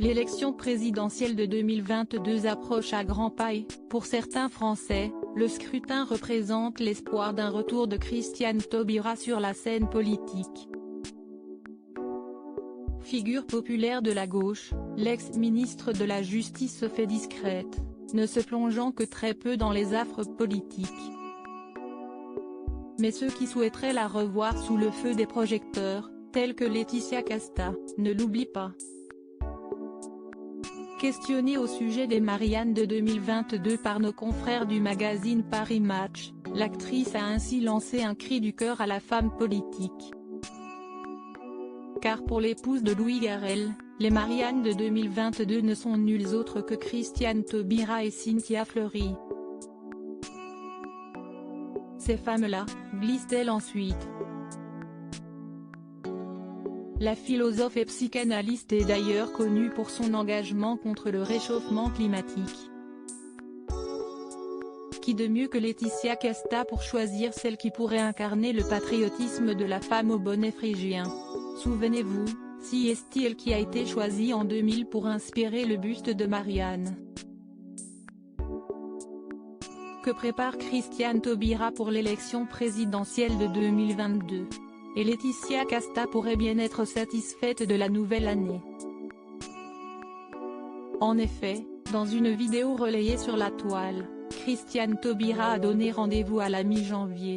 L'élection présidentielle de 2022 approche à grands pas et, pour certains Français, le scrutin représente l'espoir d'un retour de Christiane Taubira sur la scène politique. Figure populaire de la gauche, l'ex-ministre de la Justice se fait discrète, ne se plongeant que très peu dans les affres politiques. Mais ceux qui souhaiteraient la revoir sous le feu des projecteurs, tels que Laetitia Casta, ne l'oublient pas. Questionnée au sujet des Marianne de 2022 par nos confrères du magazine Paris Match, l'actrice a ainsi lancé un cri du cœur à la femme politique. Car pour l'épouse de Louis Garrel, les Marianne de 2022 ne sont nulles autres que Christiane Taubira et Cynthia Fleury. Ces femmes-là, glisse-t-elle ensuite. La philosophe et psychanalyste est d'ailleurs connue pour son engagement contre le réchauffement climatique. Qui de mieux que Laetitia Casta pour choisir celle qui pourrait incarner le patriotisme de la femme au bonnet phrygien. Souvenez-vous, si est-il qui a été choisi en 2000 pour inspirer le buste de Marianne. Que prépare Christiane Taubira pour l'élection présidentielle de 2022 ? Et Laetitia Casta pourrait bien être satisfaite de la nouvelle année. En effet, dans une vidéo relayée sur la toile, Christiane Taubira a donné rendez-vous à la mi-janvier.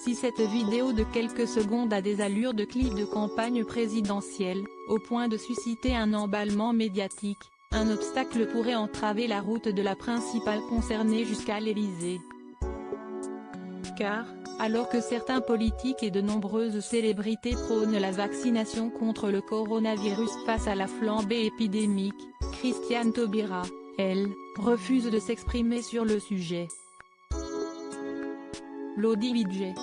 Si cette vidéo de quelques secondes a des allures de clip de campagne présidentielle, au point de susciter un emballement médiatique, un obstacle pourrait entraver la route de la principale concernée jusqu'à l'Élysée. Car, alors que certains politiques et de nombreuses célébrités prônent la vaccination contre le coronavirus face à la flambée épidémique, Christiane Taubira, elle, refuse de s'exprimer sur le sujet. Lodi Budget.